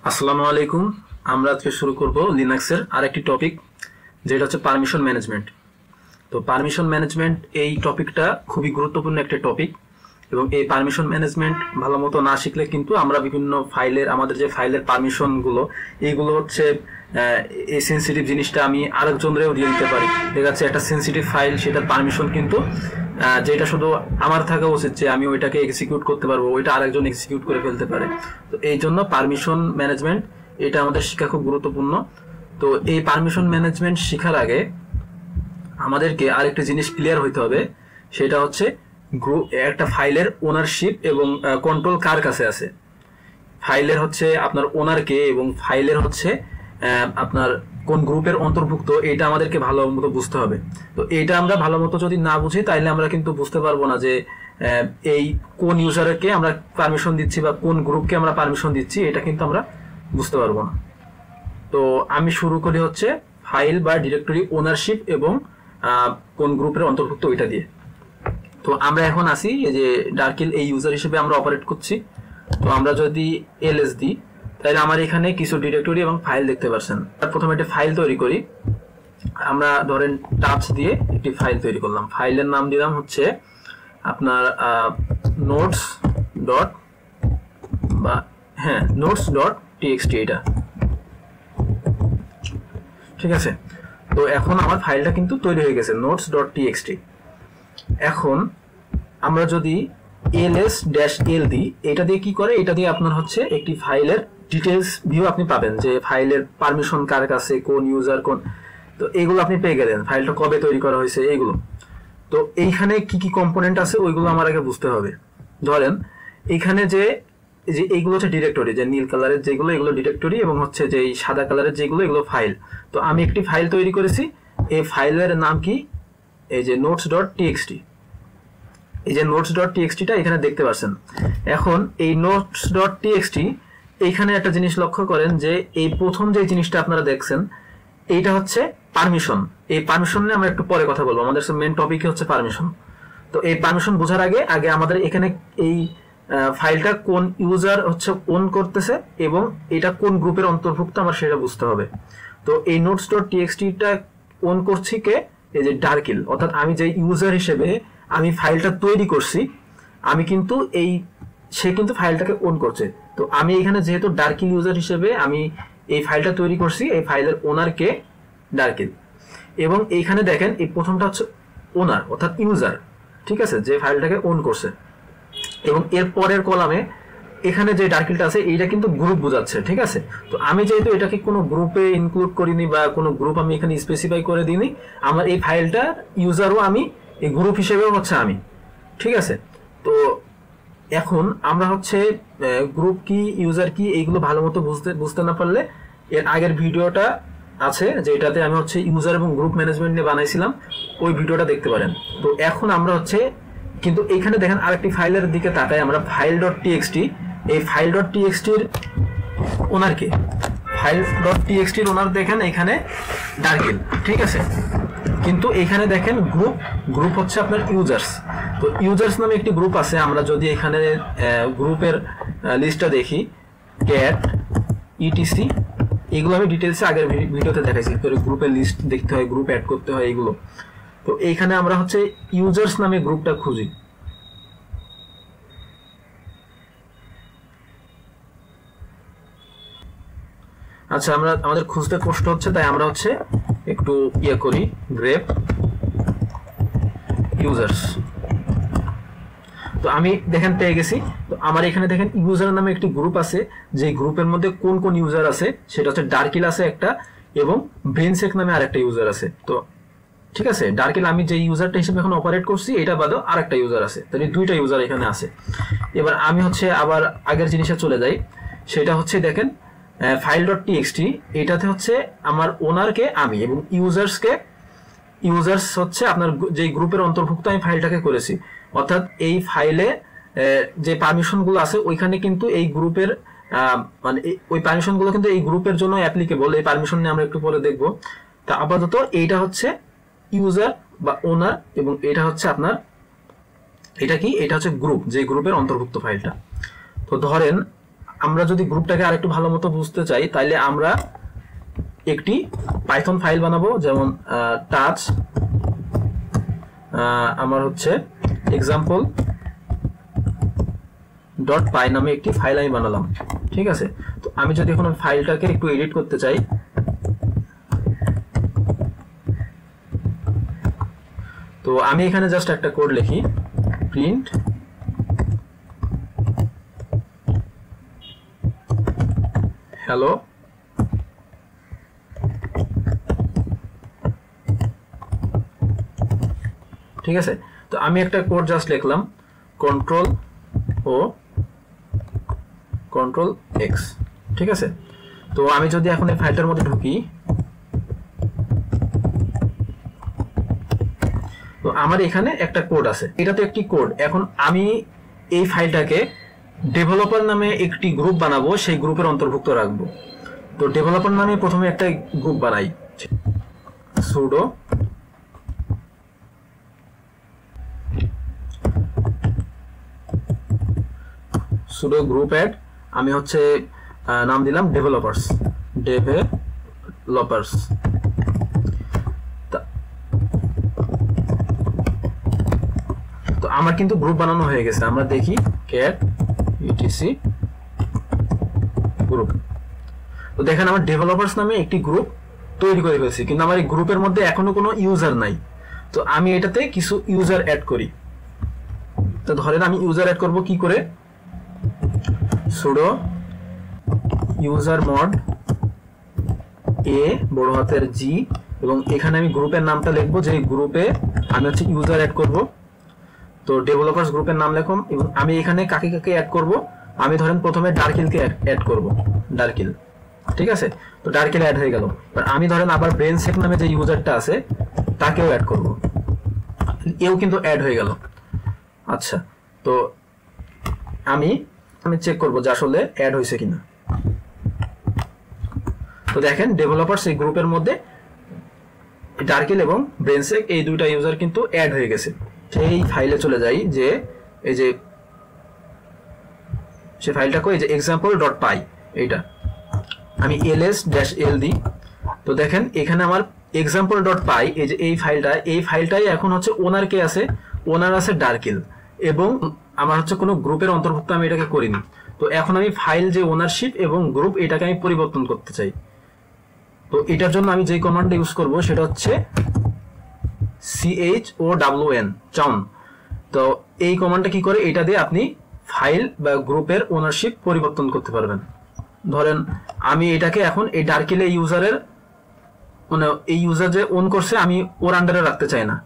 আসসালামু আলাইকুম। আমরা আজকে শুরু করব লিনাক্সের আরেকটি টপিক, যেটা হচ্ছে পারমিশন ম্যানেজমেন্ট। তো পারমিশন ম্যানেজমেন্ট এই টপিকটা খুবই গুরুত্বপূর্ণ একটা টপিক, এবং এই পারমিশন ম্যানেজমেন্ট ভালো মতো না শিখলে কিন্তু আমরা বিভিন্ন ফাইলের, আমাদের যে ফাইলের পারমিশনগুলো, এইগুলো হচ্ছে এই সেন্সিটিভ জিনিসটা আমি আরেকজনেরও দিয়ে দিতে পারি। দেখা যাচ্ছে একটা সেন্সিটিভ ফাইল, সেটার পারমিশন কিন্তু যেটা শুধু আমার থাকা উচিত যে আমি ওইটাকে এক্সিকিউট করতে পারবো, ওইটা আরেকজন এক্সিকিউট করে ফেলতে পারে। তো এই জন্য পারমিশন ম্যানেজমেন্ট এটা আমাদের শেখা খুব গুরুত্বপূর্ণ। তো এই পারমিশন ম্যানেজমেন্ট শেখার আগে আমাদেরকে আরেকটা জিনিস ক্লিয়ার হইতে হবে, সেটা হচ্ছে একটা ফাইলের ওনারশিপ এবং কন্ট্রোল কার কাছে আছে। ফাইলের হচ্ছে আপনার ওনার কে, এবং ফাইলের হচ্ছে আপনার কোন গ্রুপের অন্তর্ভুক্ত, এটা আমাদেরকে ভালো মতো বুঝতে হবে। তো এটা আমরা ভালো মতো যদি না বুঝি, তাইলে আমরা কিন্তু বুঝতে পারবো না যে এই কোন ইউজারকে আমরা পারমিশন দিচ্ছি বা কোন গ্রুপকে আমরা পারমিশন দিচ্ছি, এটা কিন্তু আমরা বুঝতে পারবো না। তো আমি শুরু করি হচ্ছে ফাইল বা ডিরেক্টরি ওনারশিপ এবং কোন গ্রুপের অন্তর্ভুক্ত ওইটা দিয়ে। তো আমরা এখন আসি যে ডার্কিল এই ইউজার হিসেবে আমরা অপারেট করছি। তো আমরা যদি এলএস দিই, তাহলে আমার এখানে কিছু ডিরেক্টরি এবং ফাইল দেখতে পাচ্ছেন। প্রথমে একটা ফাইল তৈরি করি। আমরা ধরেন টাচ দিয়ে একটি ফাইল তৈরি করলাম। ফাইলের নাম দিলাম হচ্ছে আপনার নোটস ডট টিএক্সটি। এটা ঠিক আছে। তো এখন আমার ফাইলটা কিন্তু তৈরি হয়ে গেছে, নোটস ডট টিএক্সটি। এখন আমরা যদি ls-l দিই, এটা দিয়ে কি করে, এটা দিয়ে আপনার হচ্ছে একটি ফাইলের ডিটেলস ভিউ আপনি পাবেন, যে ফাইলের পারমিশন কার কাছে, কোন ইউজার কোন, তো এইগুলো আপনি পেয়ে গেলেন। ফাইলটা কবে তৈরি করা হয়েছে এইগুলো। তো এইখানে কি কি কম্পোনেন্ট আছে ওইগুলো আমার আগে বুঝতে হবে। ধরেন এইখানে যে এইগুলো হচ্ছে ডিরেক্টরি, যে নীল কালারের যেগুলো, এগুলো ডিরেক্টরি, এবং হচ্ছে যে এই সাদা কালারের যেগুলো, এগুলো ফাইল। তো আমি একটি ফাইল তৈরি করেছি, এই ফাইলের নাম কি, এই যে নোটস ডট টিএক্সটি। এই যে নোটস ডট টিএক্সটিটা এখানে দেখতে পাচ্ছেন। এখন এই নোটস ডট টিএক্সটি, এইখানে একটা জিনিস লক্ষ্য করেন যে এই প্রথম যে জিনিসটা আপনারা দেখছেন, এইটা হচ্ছে পারমিশন। এই পারমিশন নিয়ে আমরা একটু পরে কথা বলবো, আমাদের মেন টপিকই হচ্ছে পারমিশন। তো এই পারমিশন বোঝার আগে আমাদের এখানে এই ফাইলটা কোন ইউজার হচ্ছে অন করতেছে এবং এটা কোন গ্রুপের অন্তর্ভুক্ত আমার সেটা বুঝতে হবে। তো এই নোটস ডট টিএক্সটিটা অন করছি কে, এই যে ডার্কিল, অর্থাৎ আমি যে ইউজার হিসেবে আমি ফাইলটা তৈরি করছি, আমি কিন্তু সে কিন্তু ফাইলটাকে অন করছে। তো আমি এখানে যেহেতু ডার্কিল ইউজার হিসেবে আমি এই ফাইলটা তৈরি করছি, এই ফাইলের ওনার কে ডার্কিল। এবং এইখানে দেখেন এই প্রথমটা হচ্ছে ওনার, অর্থাৎ ইউজার, ঠিক আছে, যে ফাইলটাকে অন করছে। এবং এর পরের কলামে এখানে যে ডার্কিলটা আছে, এইটা কিন্তু গ্রুপ বোঝাচ্ছে, ঠিক আছে। তো আমি যেহেতু এটাকে কোনো গ্রুপে ইনক্লুড করিনি বা কোনো গ্রুপ আমি এখানে স্পেসিফাই করে দিইনি, আমার এই ফাইলটা ইউজারও আমি, এই গ্রুপ হিসেবেও হচ্ছে আমি, ঠিক আছে। তো এখন আমরা হচ্ছে গ্রুপ কি ইউজার কি এইগুলো ভালো মতো বুঝতে না পারলে, এর আগের ভিডিওটা আছে যেটাতে আমি হচ্ছে ইউজার এবং গ্রুপ ম্যানেজমেন্ট নিয়ে বানাইছিলাম, ওই ভিডিওটা দেখতে পারেন। তো এখন আমরা হচ্ছে কিন্তু এইখানে দেখেন আরেকটি ফাইলের দিকে তাকাই আমরা, ফাইল ডট টিএক্সটি। এই ফাইল ডট টিএক্সটির ওনার কে, ফাইল ডট টিএক্সটির ওনার দেখেন এখানে ডার্কিল, ঠিক আছে। কিন্তু এখানে দেখেন গ্রুপ হচ্ছে আপনার ইউজার্স। তো ইউজার্স নামে একটি গ্রুপ আছে। আমরা যদি এখানে গ্রুপের লিস্টটা দেখি, ক্যাট ইটিসি, এগুলো আমি ডিটেলসে আগের ভিডিওতে দেখাইছি, গ্রুপের লিস্ট দেখতে হয়, গ্রুপ অ্যাড করতে হয়, এইগুলো। তো এইখানে আমরা হচ্ছে ইউজার্স নামে গ্রুপটা খুঁজি। আচ্ছা, আমাদের খুঁজতে কষ্ট হচ্ছে, তাই আমরা হচ্ছে একটু করি, গ্রেপ ইউজার্স। তো আমি দেখেন পেয়ে গেছি। তো আমার এখানে দেখেন ইউজার নামে একটি গ্রুপ আছে, যে গ্রুপের মধ্যে কোন কোন ইউজার আছে সেটা হচ্ছে ডার্কিল আছে একটা, এবং ব্রেনসেক নামে আরেকটা ইউজার আছে। তো ঠিক আছে, ডার্কিল আমি যে ইউজারটা হিসেবে এখন অপারেট করছি, এটা বাদেও আরেকটা ইউজার আছে, তাহলে দুইটা ইউজার এখানে আছে। এবার আমি হচ্ছে আবার আগের জিনিসে চলে যাই, সেটা হচ্ছে দেখেন ফাইল ডট টিএক্সটি, এটাতে হচ্ছে আমার ওনারকে আমি, এবং ইউজার্স হচ্ছে আপনার যে গ্রুপের অন্তর্ভুক্ত আমি ফাইলটাকে করেছি। অর্থাৎ এই ফাইলে যে পারমিশনগুলো আছে ওইখানে কিন্তু এই গ্রুপের মানে ওই পারমিশনগুলো কিন্তু এই গ্রুপের জন্য অ্যাপ্লিকেবল। এই পারমিশন নিয়ে আমরা একটু পরে দেখবো। তা আপাতত এইটা হচ্ছে ইউজার বা ওনার, এবং এটা হচ্ছে আপনার, এটা কি, এটা হচ্ছে গ্রুপ, যে গ্রুপের অন্তর্ভুক্ত ফাইলটা। তো ধরেন আমরা যদি গ্রুপটাকে আরেকটু ভালো মতো বুঝতে চাই তাহলে আমরা একটি পাইথন ফাইল বানাবো, যেমন টাচ আমার হচ্ছে এক্সাম্পল ডট পাই নামে একটি ফাইল আমি বানালাম। ঠিক আছে, তো আমি যদি এখন ফাইলটাকে একটু এডিট করতে চাই, তো আমি এখানে জাস্ট একটা কোড লিখি, প্রিন্ট হ্যালো ঠিক আছে। তো আমি একটা কোড জাস্ট লিখলাম কন্ট্রোল ও কন্ট্রোল এক্স। ঠিক আছে, তো আমি যদি এখন এই ফাইলটার মধ্যে ঢুকি, তো আমার এখানে একটা কোড আছে, এটা তো একটি কোড। এখন আমি এই ফাইলটাকে ডেভেলপার নামে একটি গ্রুপ বানাবো, সেই গ্রুপের অন্তর্ভুক্ত রাখবো। তো ডেভেলপার নামে প্রথমে একটা গ্রুপ বানাই, সুডো সুডো গ্রুপ অ্যাড, আমি হচ্ছে নাম দিলাম ডেভেলপার্স। তো আমার কিন্তু গ্রুপ বানানো হয়ে গেছে, আমরা দেখি ক্যাট ইটিসি গ্রুপ। তো দেখেন আমার ডেভেলপার্স নামে একটি গ্রুপ তৈরি করে ফেলছি, কিন্তু আমার এই গ্রুপের মধ্যে এখনো কোনো ইউজার নাই। তো আমি এটাতে কিছু ইউজার অ্যাড করি। তো ধরেন আমি ইউজার অ্যাড করব কি করে, সুডো ইউজার মড এ বড় হাতের জি, এবং এখানে আমি গ্রুপের নামটা লিখবো, যে গ্রুপে আমি হচ্ছে ইউজার অ্যাড করব। তো ডেভেলপার্স গ্রুপের নাম লিখুন, এবং আমি এখানে কাকে কাকে অ্যাড করব, আমি ধরেন প্রথমে ডার্কিলকে অ্যাড করব, ডার্কিল। ঠিক আছে, তো ডার্কিল অ্যাড হয়ে গেল। আমি ধরেন আবার ব্রেনসেক নামে যে ইউজারটা আছে তাকেও অ্যাড করব, এও কিন্তু অ্যাড হয়ে গেল। আচ্ছা, তো আমি চেক করব যে আসলে অ্যাড হয়েছে কিনা। তো দেখেন ডেভেলপার্স এই গ্রুপের মধ্যে ডার্কিল এবং ব্রেনসেক এই দুইটা ইউজার কিন্তু অ্যাড হয়ে গেছে। সেই ফাইলে চলে যাই, যে এই যে সে ফাইলটা কই, যে example.py, এইটা আমি ls-l দিই। তো দেখেন এখানে আমার example.py, এই যে এই ফাইলটাই এখন হচ্ছে ওনার কে আছে, ওনার আছে ডার্কিল, এবং আমার হচ্ছে কোনো গ্রুপের অন্তর্ভুক্ত আমি এটাকে করিনি। তো এখন আমি ফাইল যে ওনারশিপ এবং গ্রুপ এটাকে আমি পরিবর্তন করতে চাই। তো এটার জন্য আমি যে কমান্ডটা ইউজ করব সেটা হচ্ছে chown, চাউন। তো এই কমান্ডটা কি করে, এটা দিয়ে আপনি ফাইল বা গ্রুপের ওনারশিপ পরিবর্তন করতে পারবেন। ধরেন আমি এটাকে এখন এই ডার্কিলে ইউজারের, মানে এই ইউজার যে ওন করছে আমি ওর আন্ডারে রাখতে চাই না,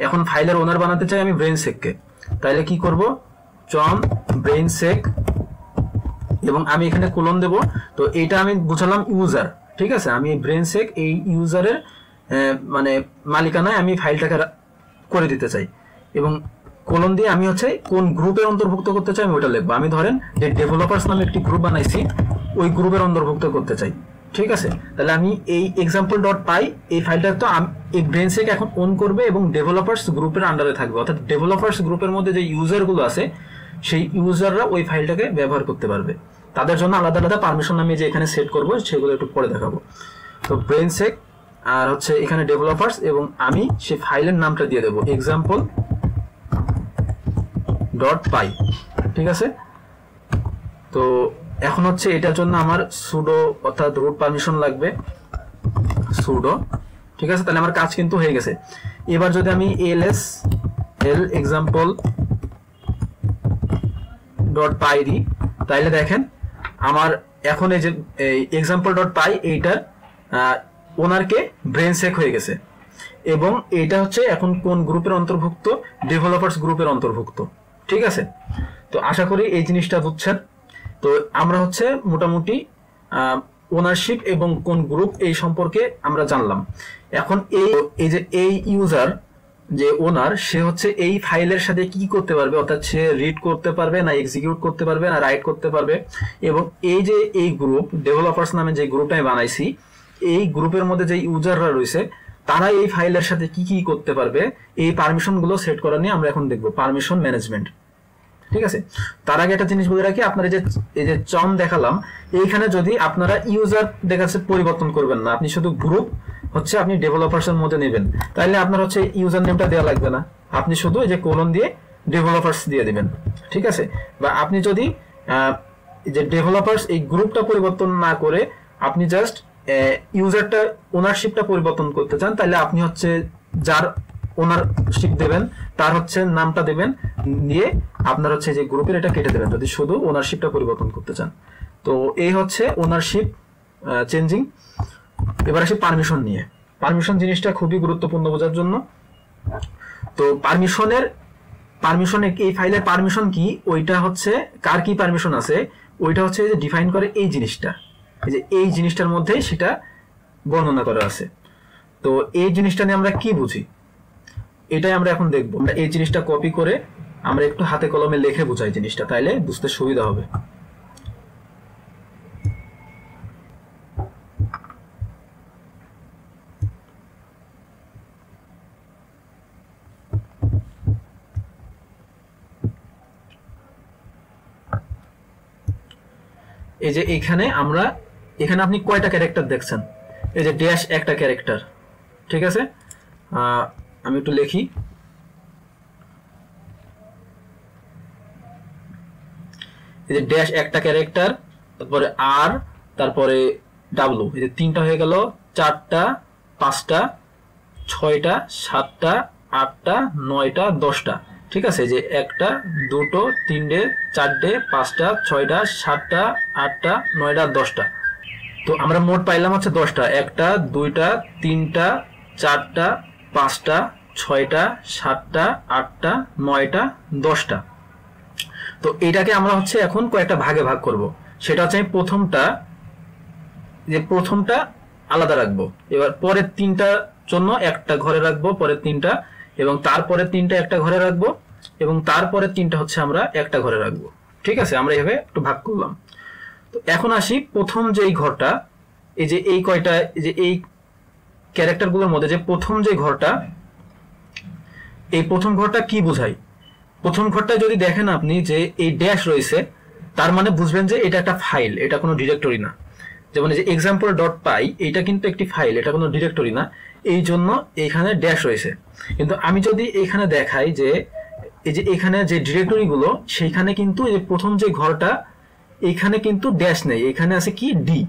এখন ফাইলের ওনার বানাতে চাই আমি ব্রেনসেককে। তাইলে কি করব, চন ব্রেনসেক, এবং আমি এখানে কোলন দেব। তো এটা আমি বুঝালাম ইউজার। ঠিক আছে, আমি ব্রেনসেক এই ইউজারের মানে মালিকানায় আমি ফাইলটাকে করে দিতে চাই, এবং কোলন দিয়ে আমি হচ্ছে কোন গ্রুপের অন্তর্ভুক্ত করতে চাই আমি ওটা লিখবো। আমি ধরেন যে ডেভেলপার্স নামে একটি গ্রুপ বানাইছি, ওই গ্রুপের অন্তর্ভুক্ত করতে চাই। ঠিক আছে, তাহলে আমি এই example.py এই ফাইলটা তো এই ব্রেনসেক এখন অন করবে এবং ডেভেলপার্স গ্রুপের আন্ডারে থাকবে, অর্থাৎ ডেভেলপার্স গ্রুপের মধ্যে যে ইউজারগুলো আছে সেই ইউজাররা ওই ফাইলটাকে ব্যবহার করতে পারবে। তাদের জন্য আলাদা আলাদা পারমিশন আমি যে এখানে সেট করব সেগুলো একটু পরে দেখাবো। তো ব্রেনসেক আর হচ্ছে এখানে ডেভেলপার্স, এবং আমি সেই ফাইলের নামটা দিয়ে দেবো example.py। ঠিক আছে, তো এখন হচ্ছে এটার জন্য আমার সুডো অর্থাৎ রুট পারমিশন লাগবে, সুডো। ঠিক আছে, তাহলে আমার কাজ কিন্তু হয়ে গেছে। এবার যদি আমি ls example.py দিই, তাইলে দেখেন আমার এখন এই যে example.py এইটার ওনারকে ব্রেনসেক হয়ে গেছে, এবং এটা হচ্ছে এখন কোন গ্রুপের অন্তর্ভুক্ত, ডেভেলপার্স গ্রুপের অন্তর্ভুক্ত। ঠিক আছে, তো আশা করি এই জিনিসটা বুঝছেন। তো আমরা হচ্ছে মোটামুটি ওনারশিপ এবং কোন গ্রুপ এই সম্পর্কে আমরা জানলাম। এখন এই যে এই ইউজার যে ওনার, সে হচ্ছে এই ফাইলের সাথে কি করতে পারবে, অর্থাৎ সে রিড করতে পারবে না এক্সিকিউট করতে পারবে না রাইট করতে পারবে, এবং এই যে এই গ্রুপ ডেভেলপার্স নামে যে গ্রুপটা আমি বানাইছি, এই গ্রুপের মধ্যে যে ইউজাররা রয়েছে তারা এই ফাইলের সাথে কি কি করতে পারবে, এই পারমিশনগুলো সেট করা নিয়ে আমরা এখন দেখব পারমিশন ম্যানেজমেন্ট। ঠিক আছে। তার আগে একটা জিনিস বলে রাখি, আপনারা এই যে চন দেখালাম, এইখানে যদি আপনারা ইউজার দেখাচ্ছে পরিবর্তন করবেন না, আপনি শুধু গ্রুপ হচ্ছে আপনি ডেভেলপার্স এর মধ্যে নেবেন, তাহলে আপনার হচ্ছে ইউজার নেমটা দেওয়া লাগবে না, আপনি শুধু এই যে কোলন দিয়ে ডেভেলপার্স দিয়ে দিবেন। ঠিক আছে। বা আপনি যদি যে ডেভেলপার্স এই গ্রুপটা পরিবর্তন না করে আপনি জাস্ট ইউজারটা ওনারশিপটা পরিবর্তন করতে চান, তাহলে আপনি হচ্ছে যার ওনারশিপ দেবেন তার হচ্ছে নামটা দেবেন, দিয়ে আপনার হচ্ছে যে গ্রুপের এটা কেটে দেবেন যদি শুধু ওনারশিপটা পরিবর্তন করতে চান। তো এই হচ্ছে ওনারশিপ চেঞ্জিং। এবার আসি পারমিশন নিয়ে। পারমিশন জিনিসটা খুবই গুরুত্বপূর্ণ বোঝার জন্য। তো পারমিশনে এই ফাইলের পারমিশন কি, ওইটা হচ্ছে কার কি পারমিশন আছে, ওইটা হচ্ছে যে ডিফাইন করে এই জিনিসটা, এই যে এই জিনিসটার মধ্যে সেটা বর্ণনা করা আছে। তো এই জিনিসটা নিয়ে আমরা কি বুঝি এটাই আমরা এখন দেখব। আমরা এই জিনিসটা কপি করে আমরা একটু হাতে কলমে লিখে বোঝাই জিনিসটা, তাইলে বুঝতে সুবিধা হবে। এই যে এখানে আপনি কয়টা ক্যারেক্টার দেখছেন, এই যে ড্যাশ একটা ক্যারেক্টার। ঠিক আছে, আমি একটু লিখি, এই যে ড্যাশ একটা ক্যারেক্টার, তারপরে আর, তারপরে ডাব্লু, এই যে তিনটা হয়ে গেল, চারটা, পাঁচটা, ছয়টা, সাতটা, আটটা, নয়টা, 10টা। ঠিক আছে, যে একটা, দুটো, তিনটে, চারটে, পাঁচটা, ছয়টা, সাতটা, আটটা, নয়টা, 10টা। তো আমরা মোট পাইলাম হচ্ছে 10টা, একটা, দুইটা, তিনটা, চারটা, পাঁচটা, ছয়টা, সাতটা, আটটা, নয়টা, 10টা। তো এটাকে আমরা হচ্ছে এখন কয়েকটা ভাগে ভাগ করব। সেটা হচ্ছে আমি প্রথমটা আলাদা রাখবো, এবার পরের তিনটা জন্য একটা ঘরে রাখবো, পরের তিনটা, এবং তারপরের তিনটা একটা ঘরে রাখবো, এবং তারপরের তিনটা হচ্ছে আমরা একটা ঘরে রাখবো। ঠিক আছে, আমরা এভাবে একটু ভাগ করলাম। তো এখন আসি প্রথম যে এই ঘরটা, এই যে এই কয়টা, যে এই ক্যারেক্টারগুলোর মধ্যে যে প্রথম যে ঘরটা, এই প্রথম ঘরটা কি বোঝায়? প্রথম ঘরটা যদি দেখেন আপনি যে এই ড্যাশ রয়েছে, তার মানে বুঝবেন যে এটা একটা ফাইল, এটা কোনো ডিরেক্টরি না। যেমন এই যে example.py, এটা কিন্তু একটি ফাইল, এটা কোনো ডিরেক্টরি না, এই জন্য এখানে ড্যাশ রয়েছে। কিন্তু আমি যদি এখানে দেখাই যে এই যে এখানে যে ডিরেক্টরিগুলো, সেইখানে কিন্তু এই প্রথম যে ঘরটা, এখানে কিন্তু ড্যাশ নেই, এখানে আছে কি ডি।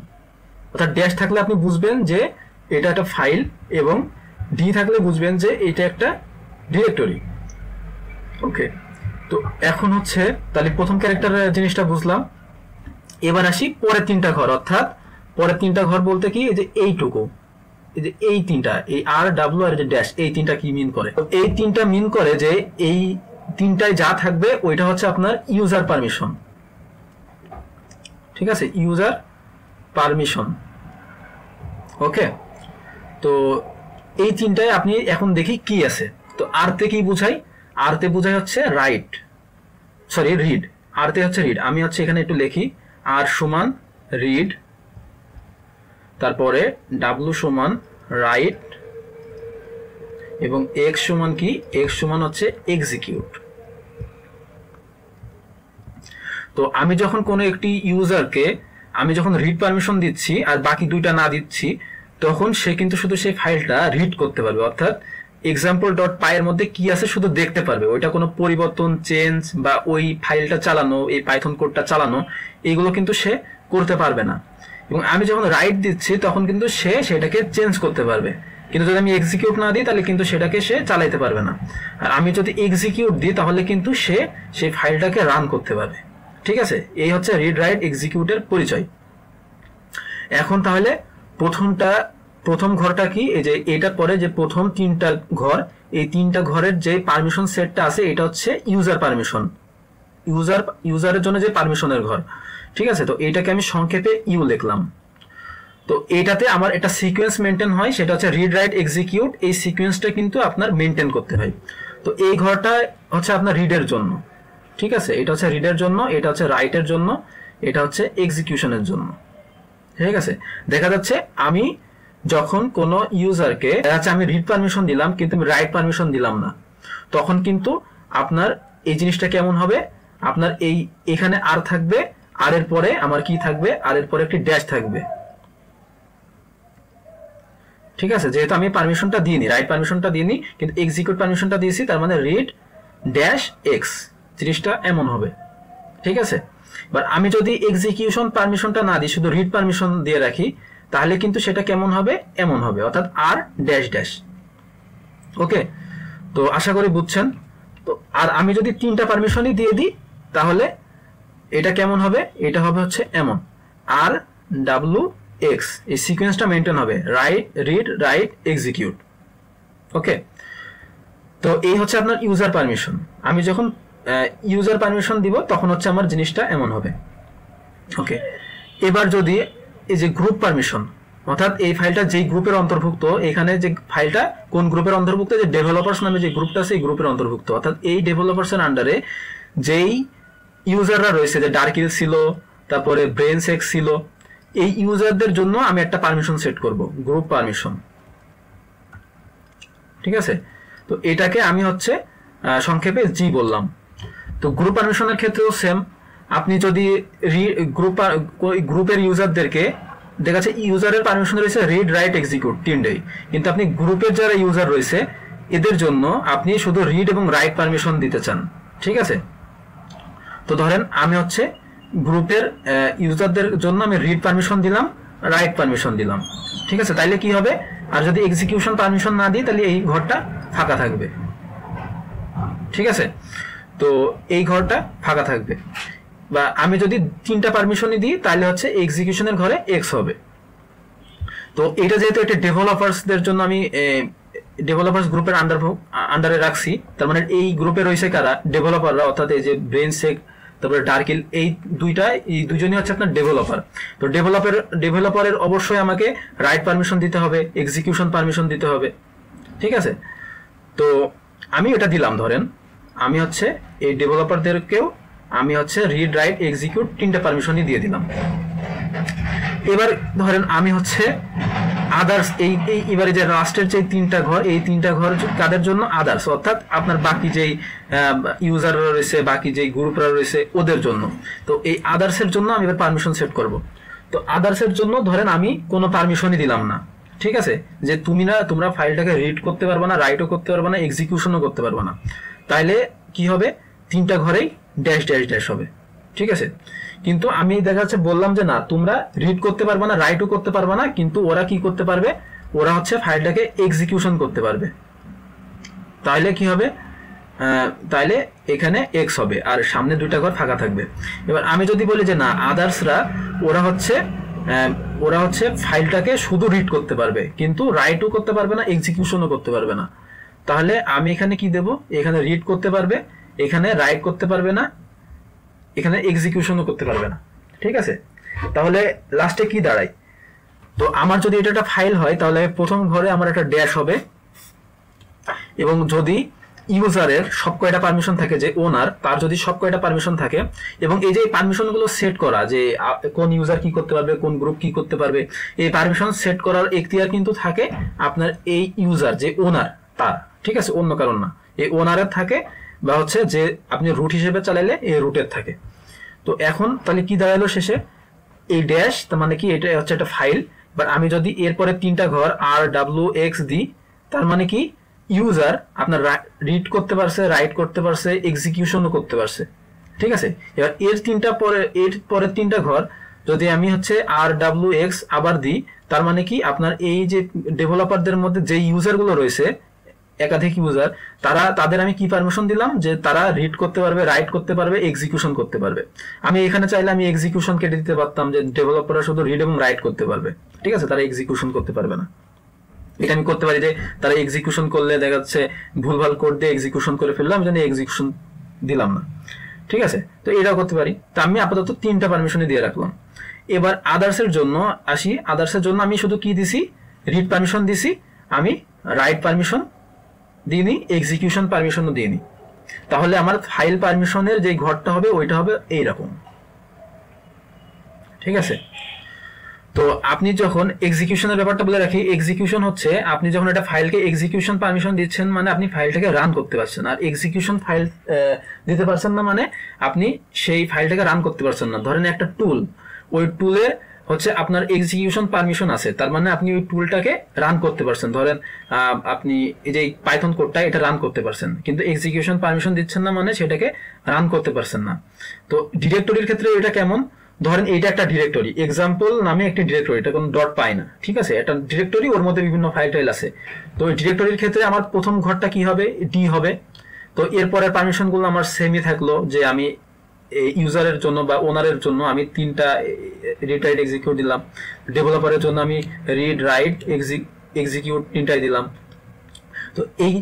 অর্থাৎ ড্যাশ থাকলে আপনি বুঝবেন যে এটা একটা ফাইল, এবং ডি থাকলে বুঝবেন যে এটা একটা ডিরেক্টরি। ওকে, তো এখন হচ্ছে তাহলে প্রথম ক্যারেক্টারের জিনিসটা বুঝলাম। এবার আসি পরের তিনটা ঘর, অর্থাৎ পরের তিনটা ঘর বলতে কি, এই যে এইটুকু, এই যে এই তিনটা, এই আর, ডাব্লিউ আর যে ড্যাশ, এই তিনটা কি মিন করে? এই তিনটা মিন করে যে এই তিনটায় যা থাকবে ওইটা হচ্ছে আপনার ইউজার পারমিশন। ঠিক আছে, ইউজার পারমিশন। ওকে, তো এই তিনটায় আপনি এখন দেখি কি আছে। তো আরতে কি বুঝাই? আরতে বুঝাই হচ্ছে রিড। আরতে হচ্ছে রিড। আমি হচ্ছে এখানে একটু লিখি, আর সমান রিড, তারপরে ডাব্লু সমান রাইট, এবং এক্স সমান কি, এক্স সমান হচ্ছে এক্সিকিউট। তো আমি যখন কোনো একটি ইউজারকে আমি যখন রিড পারমিশন দিচ্ছি আর বাকি দুইটা না দিচ্ছি, তখন সে কিন্তু শুধু সেই ফাইলটা রিড করতে পারবে, অর্থাৎ example.py এর মধ্যে কি আছে শুধু দেখতে পারবে, ওইটা কোনো পরিবর্তন, চেঞ্জ বা ওই ফাইলটা চালানো, এই পাইথন কোডটা চালানো, এইগুলো কিন্তু সে করতে পারবে না। এবং আমি যখন রাইট দিচ্ছি তখন কিন্তু সে সেটাকে চেঞ্জ করতে পারবে, কিন্তু যদি আমি এক্সিকিউট না দিই তাহলে কিন্তু সেটাকে সে চালাইতে পারবে না। আর আমি যদি এক্সিকিউট দিই তাহলে কিন্তু সে সেই ফাইলটাকে রান করতে পারবে। ঠিক আছে, এই হচ্ছে রিড রাইট এক্সিকিউটের পরিচয়। এখন তাহলে প্রথম ঘরটা কি, এই যে এটার পরে যে প্রথম তিনটা ঘর, এই তিনটা ঘরের যে পারমিশন সেটটা আছে এটা হচ্ছে ইউজার পারমিশন, ইউজারের জন্য যে পারমিশনের ঘর। ঠিক আছে, তো এটাকে আমি সংক্ষেপে ইউ লিখলাম। তো এটাতে আমার একটা সিকোয়েন্স মেনটেন হয়, সেটা হচ্ছে রিড রাইট এক্সিকিউট। এই সিকোয়েন্সটা কিন্তু আপনার মেনটেন করতে হয়। তো এই ঘরটা হচ্ছে আপনার রিডের জন্য। ঠিক আছে, এটা হচ্ছে রিডের জন্য, এটা হচ্ছে রাইটের জন্য, এটা হচ্ছে এক্সিকিউশনের জন্য। ঠিক আছে, দেখা যাচ্ছে আমি যখন কোনো ইউজারকে আমি রিড পারমিশন দিলাম কিন্তু আমি রাইট পারমিশন দিলাম না, তখন কিন্তু আপনার এই জিনিসটা কেমন হবে, আপনার এখানে আর থাকবে, আর এর পরে আমার কি থাকবে, আর এর পরে একটি ড্যাশ থাকবে। ঠিক আছে, যেহেতু আমি পারমিশনটা দিইনি, রাইট পারমিশনটা দিইনি, কিন্তু এক্সিকিউট পারমিশনটা দিয়েছি, তার মানে রিড ড্যাশ এক্স, জিনিসটা এমন হবে। ঠিক আছে, এবার আমি যদি এক্সিকিউশন পারমিশনটা না দিই, শুধু রিড পারমিশন দিয়ে রাখি, তাহলে কিন্তু সেটা কেমন হবে, এমন হবে, অর্থাৎ আর ড্যাশ ড্যাশ। ওকে, তো আশা করি বুঝছেন। তো আর আমি যদি 3টা পারমিশনই দিয়ে দিই, তাহলে এটা কেমন হবে, এটা হবে হচ্ছে এমন, আর ডাব্লিউ এক্স, এই সিকোয়েন্সটা মেনটেন হবে, রিড রাইট এক্সিকিউট। ওকে, তো এই হচ্ছে আপনার ইউজার পারমিশন। আমি যখন ইউজার পারমিশন দিব তখন হচ্ছে আমার জিনিসটা এমন হবে। ওকে, এবার যদি এই যে গ্রুপ পারমিশন, অর্থাৎ এই ফাইলটা যেই গ্রুপের অন্তর্ভুক্ত, এখানে যে ফাইলটা কোন গ্রুপের অন্তর্ভুক্ত, যে ডেভেলপার্স নামে যে গ্রুপটা আছে এই গ্রুপের অন্তর্ভুক্ত, অর্থাৎ এই ডেভেলপার্সের আন্ডারে যেই ইউজাররা রয়েছে, যে ডার্কিল ছিল, তারপরে ব্রেনসেক্স ছিল, এই ইউজারদের জন্য আমি একটা পারমিশন সেট করব, গ্রুপ পারমিশন। ঠিক আছে, তো এটাকে আমি হচ্ছে সংক্ষেপে জি বললাম। তো গ্রুপ পারমিশনের ক্ষেত্রেও সেম, আপনি যদি গ্রুপের ইউজারদেরকে দেখা যাচ্ছে ইউজারের পারমিশন রয়েছে রিড রাইট এক্সিকিউট 3টাই, কিন্তু আপনি গ্রুপের যারা ইউজার রয়েছে এদের জন্য আপনি শুধু রিড এবং রাইট পারমিশন দিতে চান। ঠিক আছে, তো ধরেন আমি হচ্ছে গ্রুপের ইউজারদের জন্য আমি রিড পারমিশন দিলাম, রাইট পারমিশন দিলাম। ঠিক আছে, তাইলে কি হবে, আর যদি এক্সিকিউশন পারমিশন না দিই তাহলে এই ঘরটা ফাঁকা থাকবে। ঠিক আছে, তো এই ঘরটা ফাঁকা থাকবে, বা আমি যদি 3টা পারমিশনই দিই তাহলে হচ্ছে এক্সিকিউশনের ঘরে এক্স হবে। তো এটা যেহেতু এটা ডেভেলপার্সদের জন্য আমি ডেভেলপার্স গ্রুপের আন্ডারে রাখছি, তার মানে এই গ্রুপে রয়েছে কারা, ডেভেলপাররা, অর্থাৎ এই যে ব্রেনসেক, তারপরে ডার্কিল, এই দুজনই হচ্ছে আপনার ডেভেলপার। তো ডেভেলপারের অবশ্যই আমাকে রাইট পারমিশন দিতে হবে, এক্সিকিউশন পারমিশন দিতে হবে। ঠিক আছে, তো আমি এটা দিলাম, ধরেন আমি হচ্ছে এই ডেভেলপারদেরকেও আমি হচ্ছে রিড রাইট এক্সিকিউট 3টা পারমিশনই দিয়ে দিলাম। এবার ধরেন আমি হচ্ছে আদার্স, এবারে যে লাস্টের যে 3টা ঘর, এই 3টা ঘর কাদের জন্য, আদার্স, অর্থাৎ আপনার বাকি যেই ইউজাররা রয়েছে, বাকি যেই গ্রুপরা রয়েছে ওদের জন্য। তো এই আদার্সের জন্য আমি এবার পারমিশন সেট করব। তো আদার্সের জন্য ধরেন আমি কোনো পারমিশনই দিলাম না। ঠিক আছে, যে তোমরা ফাইলটাকে রিড করতে পারবে না, রাইটও করতে পারবে না, এক্সিকিউশনও করতে পারবে না, তাইলে কি হবে, 3টা ঘরেই ড্যাশ ড্যাশ ড্যাশ হবে। ঠিক আছে, কিন্তু আমি দেখা যাচ্ছে বললাম যে না, তোমরা রিড করতে পারবে না, রাইটও করতে পারবে না, কিন্তু ওরা কি করতে পারবে, ওরা হচ্ছে ফাইলটাকে এক্সিকিউশন করতে পারবে। তাইলে কি হবে, তাইলে এখানে এক্স হবে, আর সামনে 2টা ঘর ফাঁকা থাকবে। এবার আমি যদি বলি যে না, আদার্সরা ওরা হচ্ছে ফাইলটাকে শুধু রিড করতে পারবে, কিন্তু রাইটও করতে পারবে না, এক্সিকিউশনও করতে পারবে না, তাহলে আমি এখানে কি দেব, এখানে রিড করতে পারবে, এখানে রাইট করতে পারবে না, এখানে এক্সিকিউশনও করতে পারবে না। ঠিক আছে, তাহলে লাস্টে কি দাঁড়ায়, তো আমার যদি এটা একটা ফাইল হয় তাহলে প্রথম ঘরে আমার একটা ড্যাশ হবে, এবং যদি ইউজারের সব কয়টা পারমিশন থাকে, যে ওনার তার যদি সব কয়টা পারমিশন থাকে, এবং এই যে পারমিশনগুলো সেট করা, যে কোন ইউজার কি করতে পারবে, কোন গ্রুপ কি করতে পারবে, এই পারমিশন সেট করার এখতিয়ার কিন্তু থাকে আপনার এই ইউজার, যে ওনার তার। ঠিক আছে, অন্য কারণ না, এই ওনারের থাকে, বা হচ্ছে যে আপনি রুট হিসেবে চালাইলে এই রুটের থাকে। তো এখন তাহলে কি দাঁড়ালো শেষে, এই ড্যাশ, তার মানে কি এটা হচ্ছে একটা ফাইল। বাট আমি যদি এরপরে 3টা ঘর আর ডাব্লিউ এক্স দিই, তার মানে কি ইউজার আপনার রিড করতে পারছে, রাইট করতে পারছে, এক্সিকিউশনও করতে পারছে। ঠিক আছে, এবার এর পরের 3টা ঘর যদি আমি হচ্ছে আর ডাব্লিউ এক্স আবার দিই, তার মানে কি আপনার এই যে ডেভেলপারদের মধ্যে যে ইউজারগুলো রয়েছে, একাধিক ইউজার, তাদের আমি কি পারমিশন দিলাম, যে তারা রিড করতে পারবে, রাইট করতে পারবে, এক্সিকিউশন করতে পারবে। আমি এখানে চাইলে আমি এক্সিকিউশন কেটে দিতে পারতাম, যে ডেভেলপাররা শুধু রিড এবং রাইট করতে পারবে। ঠিক আছে, তারা এক্সিকিউশন করতে পারবে না। এটা আমি করতে পারি যে তারা এক্সিকিউশন করলে দেখা যাচ্ছে ভুলভাল কোড দিয়ে এক্সিকিউশন করে ফেললাম, জানি এক্সিকিউশন দিলাম না। ঠিক আছে, তো এটাও করতে পারি। তো আমি আপাতত 3টা পারমিশনই দিয়ে রাখলাম। এবার আদার্সের জন্য আসি। আদার্সের জন্য আমি শুধু কি দিছি, রিড পারমিশন দিছি, আমি রাইট পারমিশন দিইনি, এক্সিকিউশন পারমিশনও দিইনি। তাহলে আমার ফাইল পারমিশনের যে ঘরটা হবে ওইটা হবে এইরকম। ঠিক আছে, তো আপনি যখন এক্সিকিউশনের ব্যাপারটা বলে রাখি, এক্সিকিউশন হচ্ছে আপনি যখন একটা ফাইলকে এক্সিকিউশন পারমিশন দিচ্ছেন মানে আপনি ফাইলটাকে রান করতে পারছেন, আর এক্সিকিউশন ফাইল দিতে পারছেন না মানে আপনি সেই ফাইলটাকে রান করতে পারছেন না। ধরেন একটা টুল, ওই টুলে হচ্ছে আপনার এক্সিকিউশন পারমিশন আছে, তার মানে আপনি ওই টুলটাকে রান করতে পারছেন। ধরেন আপনি এই যে পাইথন কোডটা এটা রান করতে পারছেন, কিন্তু এক্সিকিউশন পারমিশন দিচ্ছেন না মানে সেটাকে রান করতে পারছেন না। তো ডিরেক্টরির ক্ষেত্রে এটা কেমন, ধরেন এইটা একটা ডিরেক্টরি, এক্সাম্পল নামে একটি ডিরেক্টরি, এটা কোনো ডট পাই না, ঠিক আছে, এটা ডিরেক্টরি, ওর মধ্যে বিভিন্ন ফাইল টাইল আছে। তো এই ডিরেক্টরির ক্ষেত্রে আমার প্রথম ঘরটা কি হবে, ডি হবে। তো এরপরের পারমিশনগুলো আমার সেমই থাকলো, যে আমি ইউজারের জন্য বা ওনারের জন্য আমি 3টা রিড রাইট এক্সিকিউট দিলাম, ডেভেলপারের জন্য আমি রিড রাইট এক্সিকিউট 3টাই দিলাম। তো এই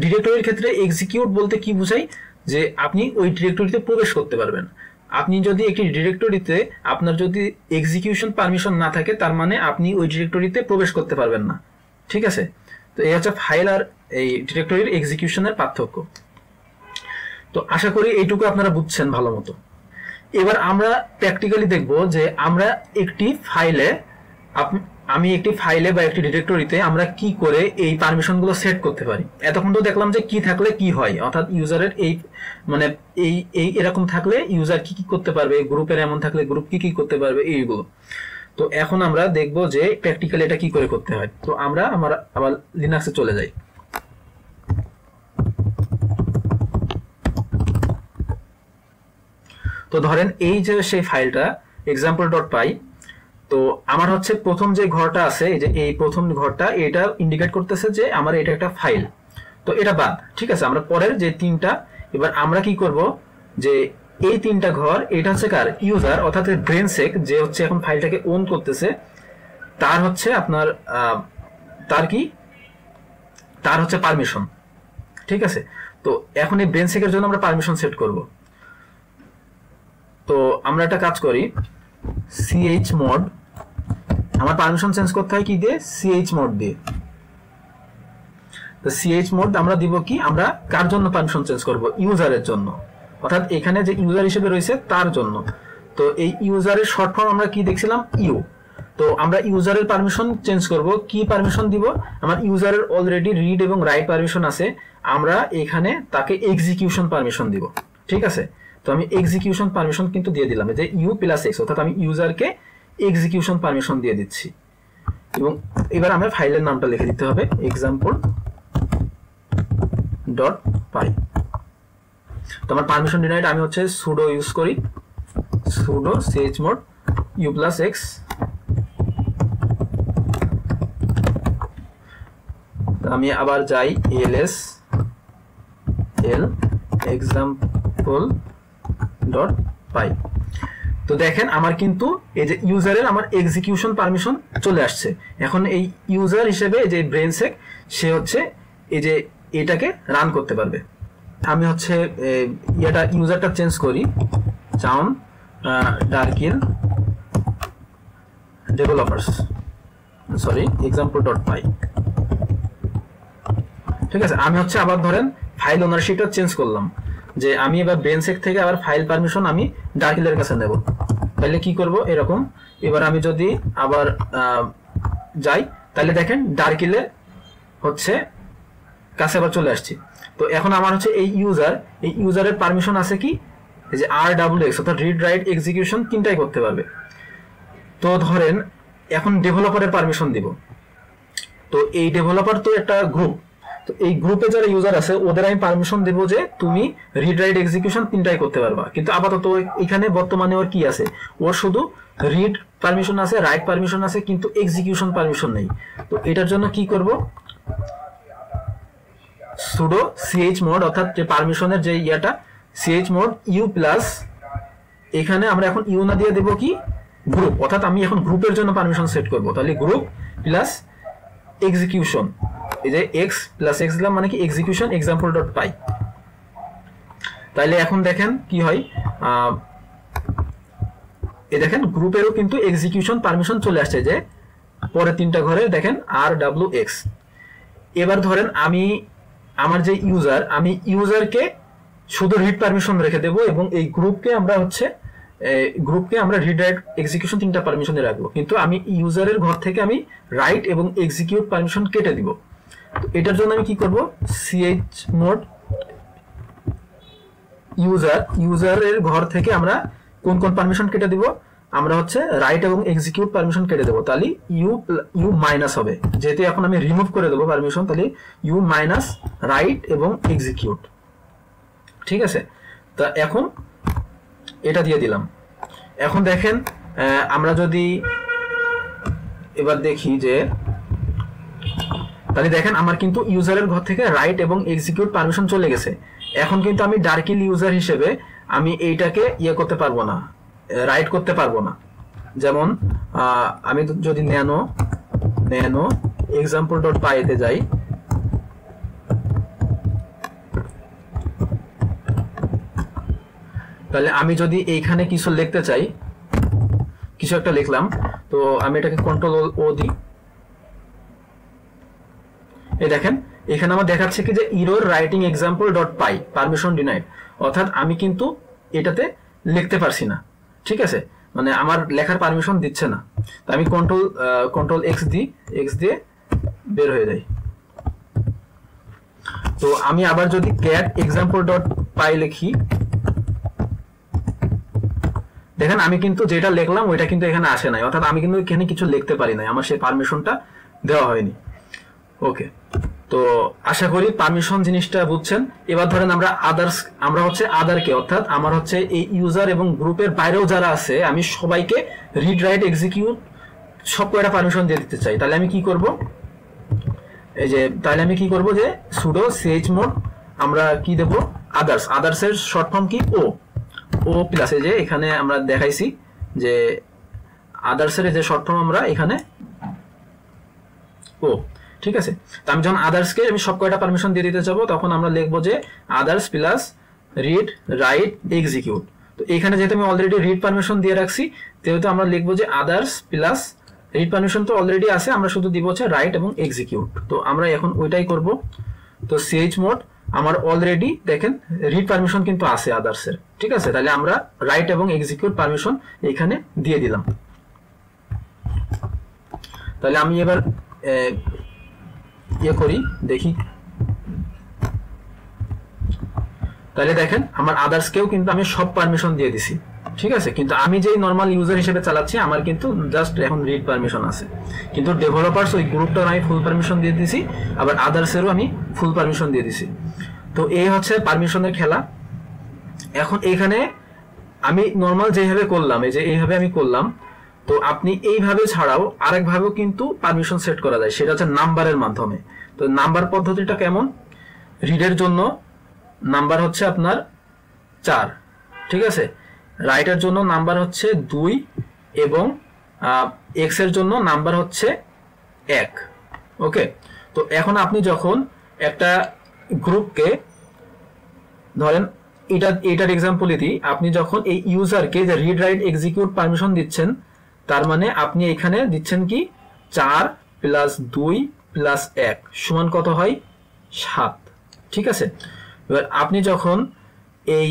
ডিরেক্টরির ক্ষেত্রে এক্সিকিউট বলতে কি বোঝায়, যে আপনি ওই ডিরেক্টরিতে প্রবেশ করতে পারবেন। আপনি যদি একটি ডিরেক্টরিতে আপনার যদি এক্সিকিউশন পারমিশন না থাকে, তার মানে আপনি ওই ডিরেক্টরিতে প্রবেশ করতে পারবেন না, ঠিক আছে। তো এই হচ্ছে ফাইল আর এই ডিরেক্টরির এক্সিকিউশনের পার্থক্য। তো আশা করি এইটুকু আপনারা বুঝছেন ভালো মতো। এবার আমরা প্র্যাকটিক্যালি দেখব যে আমরা একটি ফাইলে আমি একটি ফাইলে বা একটি ডিরেক্টরিতে আমরা কি করে এই পারমিশনগুলো সেট করতে পারি। এতক্ষণ তো দেখলাম যে কি থাকলে কি হয়, অর্থাৎ ইউজারের এই মানে এই এরকম থাকলে ইউজার কি কি করতে পারবে, গ্রুপের এমন থাকলে গ্রুপ কি কি করতে পারবে, এইগুলো। তো এখন আমরা দেখব যে প্র্যাকটিক্যালি এটা কি করে করতে হয়। তো আমরা আবার লিনাক্সে চলে যাই। তো ধরেন এই যে সেই ফাইলটা example.py, তো আমার হচ্ছে প্রথম যে ঘরটা আছে, এই যে এই প্রথম ঘরটা, এটা ইন্ডিকেট করতেছে যে আমার এটা একটা ফাইল। তো এটা বাদ, ঠিক আছে। আমরা পরের যে 3টা, এবার আমরা কি করব, যে এই 3টা ঘর, এটা হচ্ছে কার, ইউজার, অর্থাৎ ব্রেনসেক যে হচ্ছে এখন ফাইলটাকে ওন করতেছে, তার হচ্ছে আপনার তার হচ্ছে পারমিশন, ঠিক আছে। তো এখন এই ব্রেনসেকের জন্য আমরা পারমিশন সেট করব। তো আমরা একটা কাজ করি, chmod, আমার পারমিশন চেঞ্জ করতে হয় কি দিয়ে, chmod দিয়ে। তো chmod আমরা দিব কি, আমরা কার জন্য পারমিশন চেঞ্জ করব, ইউজারের জন্য, অর্থাৎ এখানে যে ইউজার হিসেবে রয়েছে তার জন্য। তো এই ইউজারের শর্ট ফর্ম আমরা কি দেখছিলাম, ইউ। তো আমরা ইউজারের পারমিশন চেঞ্জ করব, কি পারমিশন দিব, আমার ইউজারের অলরেডি রিড এবং রাইট পারমিশন আছে, আমরা এখানে তাকে এক্সিকিউশন পারমিশন দিব, ঠিক আছে। তো আমি এক্সিকিউশন পারমিশন কিন্তু দিয়ে দিলাম, যে ইউ প্লাস এক্স, অর্থাৎ আমি ইউজারকে এক্সিকিউশন পারমিশন দিয়ে দিচ্ছি। এবং এবার আমরা ফাইলের নামটা লিখে দিতে হবে example.py। তো আমার পারমিশন ডিনাইড আমি হচ্ছে sudo ইউজ করি, sudo chmod u plus x, আমি আবার যাই ls l example.py। তো দেখেন আমার কিন্তু এই যে ইউজারের আমার এক্সিকিউশন পারমিশন চলে আসছে। এখন এই ইউজার হিসেবে যে ব্রেনসেক, সে হচ্ছে এই যে এটাকে রান করতে পারবে। আমি হচ্ছে এটা ইউজারটা চেঞ্জ করি, চাউন ডার্কিল ডেভেলপার্স, সরি example.py, ঠিক আছে। আমি হচ্ছে আবার ধরেন ফাইল ওনারশিপটা চেঞ্জ করলাম, যে আমি এবার ব্রেনসেক থেকে আবার ফাইল পারমিশন আমি ডার্কিলের কাছে নেব। তাহলে কি করব, এরকম। এবার আমি যদি আবার যাই, তাহলে দেখেন ডার্কিলের হচ্ছে কাছে আবার চলে আসছি। তো এখন আমার হচ্ছে এই ইউজারের পারমিশন আছে কি, এই যে RWX, অর্থাৎ রিড রাইট এক্সিকিউশন 3টাই করতে পারবে। তো ধরেন এখন ডেভেলপারের পারমিশন দিব। তো এই ডেভেলপার তো একটা গ্রুপ, তো এই গ্রুপে যারা ইউজার আছে ওদের আমি পারমিশন দেব যে তুমি রিড রাইট এক্সিকিউশন 3টাই করতে পারবা। কিন্তু আপাতত এখানে বর্তমানে ওর কি আছে, ওর শুধু রিড পারমিশন আছে, রাইট পারমিশন আছে, কিন্তু এক্সিকিউশন পারমিশন নেই। তো এটার জন্য কি করব, sudo chmod, অর্থাৎ যে পারমিশনের যে ইয়াটা chmod u প্লাস, এখানে আমরা এখন ইউ না দিয়ে দেব কি, গ্রুপ, অর্থাৎ আমি এখন গ্রুপের জন্য পারমিশন সেট করব। তাহলে গ্রুপ প্লাস এক্সিকিউশন, এই যে x প্লাস x দিলাম মানে কি এক্সিকিউশন example.py। তাইলে এখন দেখেন কি হয়, এই দেখেন গ্রুপেরও কিন্তু এক্সিকিউশন পারমিশন চলে আসছে, যে পরে 3টা ঘরে দেখেন RWX। এবার ধরেন আমি আমার যে ইউজার, আমি ইউজারকে শুধু রিড পারমিশন রেখে দেব, এবং এই গ্রুপকে আমরা হচ্ছে গ্রুপকে আমরা রিড রাইট এক্সিকিউশন 3টা পারমিশনে রাখবো, কিন্তু আমি ইউজারের ঘর থেকে আমি রাইট এবং এক্সিকিউট পারমিশন কেটে দিব। তো এটার জন্য আমি কি করব, chmod ইউজারের ঘর থেকে আমরা কোন কোন পারমিশন কেটে দিব, আমরা হচ্ছে রাইট এবং এক্সিকিউট পারমিশন কেটে দেবো। তাহলে ইউ মাইনাস হবে, যেহেতু এখন আমি রিমুভ করে দেবো পারমিশন, তাহলে ইউ মাইনাস রাইট এবং এক্সিকিউট। ঠিক আছে, তা এখন এটা দিয়ে দিলাম। এখন দেখেন আমরা যদি এবার দেখি যে, তাহলে দেখেন আমার কিন্তু ইউজারের ঘর থেকে রাইট এবং এক্সিকিউট পারমিশন চলে গেছে। এখন কিন্তু আমি ডার্কিল ইউজার হিসেবে আমি এইটাকে করতে পারবো না, রাইট করতে পারবো না। যেমন আমি যদি ন্যানো example.py তে যাই, তাহলে আমি যদি এইখানে কিছু লিখতে চাই, কিছু একটা লিখলাম, তো আমি এটাকে Ctrl+O দিই। এই দেখেন এখানে আমার দেখাচ্ছে কি যে error writing example.py permission denied, অর্থাৎ আমি কিন্তু এটাতে লিখতে পারছি না। ঠিক আছে, মানে আমার লেখার পারমিশন দিচ্ছে না। তো আমি Ctrl+X দিই, X দিয়ে বের হয়ে যাই। তো আমি আবার যদি cat example.py লিখি, দেখেন আমি কিন্তু যেটা লিখলাম ওইটা কিন্তু এখানে আসে নাই, অর্থাৎ আমি কিন্তু এখানে কিছু লিখতে পারি নাই, আমার সেই পারমিশনটা দেওয়া হয়নি। ওকে, তো আশা করি পারমিশন জিনিসটা বুঝছেন। এবার ধরেন আমরা হচ্ছে আদারকে, অর্থাৎ আমার হচ্ছে এই ইউজার এবং গ্রুপের বাইরেও যারা আছে আমি সবাইকে রিড রাইট এক্সিকিউট সব কয়টা পারমিশন দিয়ে দিতে চাই। তাহলে আমি কি করব, যে sudo chmod আমরা কি দেব, আদার্সের শর্ট ফর্ম কি ও প্লাস, এই যে এখানে আমরা দেখাইছি যে আদার্সের যে শর্ট ফর্ম আমরা এখানে ঠিক আছে। তো আমি যখন আদার্সকে আমি সব কয়টা পারমিশন দিয়ে দিতে চাবো, তখন আমরা লিখবো যে others plus read write execute. তো এখানে যেহেতু আমি অলরেডি রিড পারমিশন দিয়ে রাখছি, যেহেতু আমরা লিখবো যে আদার্স প্লাস রিড পারমিশন তো অলরেডি আছে, আমরা শুধু দিব হচ্ছে রাইট এবং এক্সিকিউট। তো আমরা এখন ওইটাই করব। তো chmod আমার অলরেডি দেখেন রিড পারমিশন কিন্তু আছে আদার্সের। ঠিক আছে, তাহলে আমরা রাইট এবং এক্সিকিউট পারমিশন এখানে দিয়ে দিলাম। তাহলে আমি এবার করি, দেখি। তাহলে দেখেন আমার আদার্সকেও কিন্তু আমি সব পারমিশন দিয়ে দিছি। ঠিক আছে, কিন্তু আমি যেই নর্মাল ইউজার হিসেবে চালাচ্ছি আমার কিন্তু জাস্ট এখন রিড পারমিশন আছে, কিন্তু ডেভেলপারস ওই গ্রুপটার আমি ফুল পারমিশন দিয়ে দিছি, আবার আদার্সেরও আমি ফুল পারমিশন দিয়ে দিছি। তো এই হচ্ছে পারমিশনের খেলা। এখন এখানে আমি নর্মাল যেভাবে করলাম, এই যে এইভাবে আমি করলাম, তো আপনি এইভাবে ছাড়াও আরেকভাবেও কিন্তু পারমিশন সেট করা যায়, সেটা হচ্ছে নাম্বারের মাধ্যমে। তো নাম্বার পদ্ধতিটা কেমন, রিডের জন্য নাম্বার হচ্ছে আপনার 4, ঠিক আছে, রাইটের জন্য নাম্বার হচ্ছে 2 এবং এক্স এর জন্য নাম্বার হচ্ছে 1। ওকে, তো এখন আপনি যখন একটা গ্রুপকে ধরেন এটার এক্সাম্পল দিই, আপনি যখন এই ইউজারকে যে রিড রাইট এক্সিকিউট পারমিশন দিচ্ছেন, তার মানে আপনি এখানে দিচ্ছেন কি 4 + 2 + 1 সমান কত হয় 7। ঠিক আছে, এবার আপনি যখন এই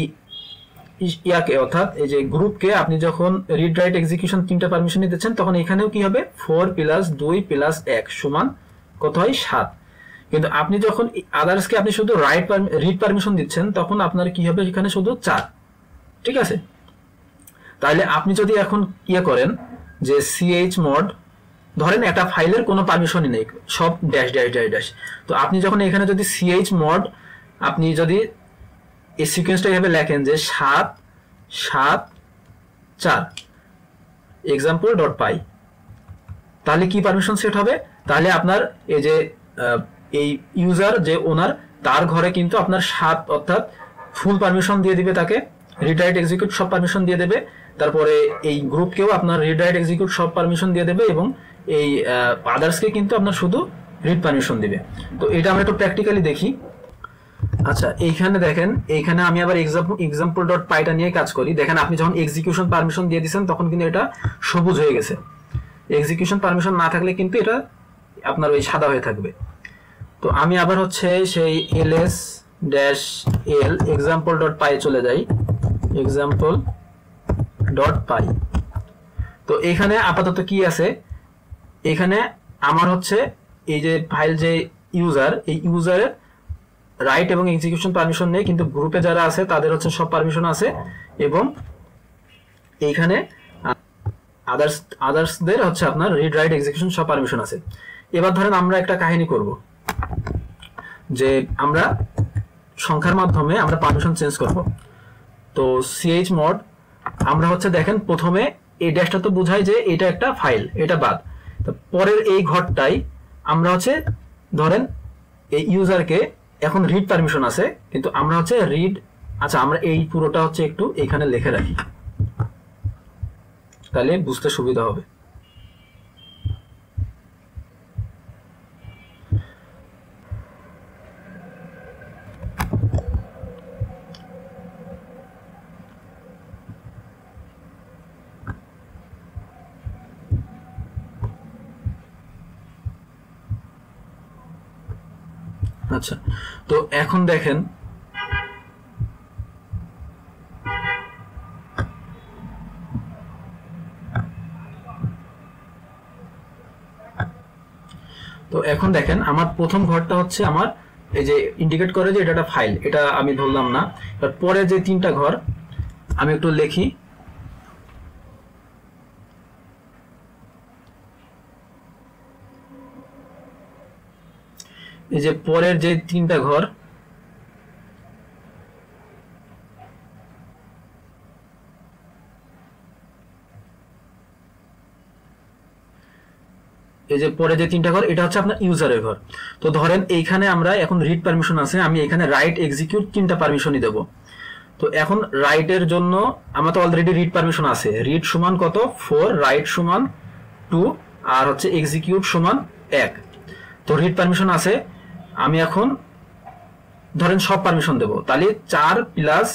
ইয়াকে অর্থাৎ এই যে গ্রুপকে আপনি যখন রিড রাইট এক্সিকিউশন 3টা পারমিশন দিচ্ছেন, তখন এখানেও কি হবে 4 + 2 + 1 সমান কত হয় 7। কিন্তু আপনি যখন আদার্সকে আপনি শুধু রিড পারমিশন দিচ্ছেন, তখন আপনার কি হবে এখানে শুধু 4। ঠিক আছে, তাহলে আপনি যদি এখন করেন যে chmod ধরেন একটা ফাইলের কোনো পারমিশনই নেই, সব ড্যাশ ড্যাশ ড্যাশ ড্যাশ, তো আপনি যখন এখানে যদি chmod আপনি যদি এই সিকোয়েন্সটা এভাবে লেখেন যে 7 7 4 example.py, তাহলে কি পারমিশন সেট হবে, তাহলে আপনার এই যে এই ইউজার যে ওনার তার ঘরে কিন্তু আপনার 7 অর্থাৎ ফুল পারমিশন দিয়ে দিবে, তাকে রিড রাইট এক্সিকিউট সব পারমিশন দিয়ে দেবে, তারপরে এই গ্রুপকেও আপনার রিড রাইট এক্সিকিউট সব পারমিশন দিয়ে দেবে, এবং এই আদার্সকে কিন্তু আপনার শুধু রিড পারমিশন দিবে। তো এটা আমরা একটু প্র্যাকটিক্যালি দেখি। আচ্ছা, এইখানে দেখেন, এইখানে আমি আবার example.py টা নিয়ে কাজ করি। দেখেন আপনি যখন এক্সিকিউশন পারমিশন দিয়ে দিয়েছেন, তখন কিন্তু এটা সবুজ হয়ে গেছে। এক্সিকিউশন পারমিশন না থাকলে কিন্তু এটা আপনার ওই সাদা হয়ে থাকবে। তো আমি আবার হচ্ছে সেই ls-l example.py চলে যাই, example ডট পাই। তো এখানে আপাতত কি আছে, এখানে আমার হচ্ছে এই যে ফাইল যে ইউজার, এই ইউজারের রাইট এবং এক্সিকিউশন পারমিশন নেই, কিন্তু গ্রুপে যারা আছে তাদের হচ্ছে সব পারমিশন আছে, এবং এইখানে আদার্সদের হচ্ছে আপনার রিড রাইট এক্সিকিউশন সব পারমিশন আছে। এবার ধরেন আমরা একটা কাহিনী করব যে আমরা সংখ্যার মাধ্যমে আমরা পারমিশন চেঞ্জ করব। তো chmod আমরা হচ্ছে দেখেন প্রথমে এই ড্যাশটা তো বোঝায় যে এটা একটা ফাইল, এটা বাদ। তো পরের এই ঘরটাই আমরা হচ্ছে ধরেন এই ইউজারকে এখন রিড পারমিশন আছে, কিন্তু আমরা হচ্ছে রিড, আচ্ছা আমরা এই পুরোটা হচ্ছে একটু এখানে লিখে রাখি, তাহলে বুঝতে সুবিধা হবে। আচ্ছা, তো এখন দেখেন আমার প্রথম ঘরটা হচ্ছে আমার এই যে ইন্ডিকেট করে যে এটা একটা ফাইল, এটা আমি ধরলাম না। এবার পরে যে তিনটা ঘর আমি একটু লিখি, এই যে পরের যে তিনটা ঘর, এই যে পরে যে তিনটা ঘর এটা হচ্ছে আপনার ইউজারের ঘর। তো ধরেন এইখানে আমরা এখন রিড পারমিশন আছে, আমি এখানে রাইট এক্সিকিউট তিনটা পারমিশনই দেব। তো এখন রাইটের জন্য আমার তো অলরেডি রিড পারমিশন আছে, রিড সমান কত 4, রাইট সমান 2, আর হচ্ছে এক্সিকিউট সমান 1। তো রিড পারমিশন আছে, আমি এখন ধরেন সব পারমিশন দেব, তাহলে 4 প্লাস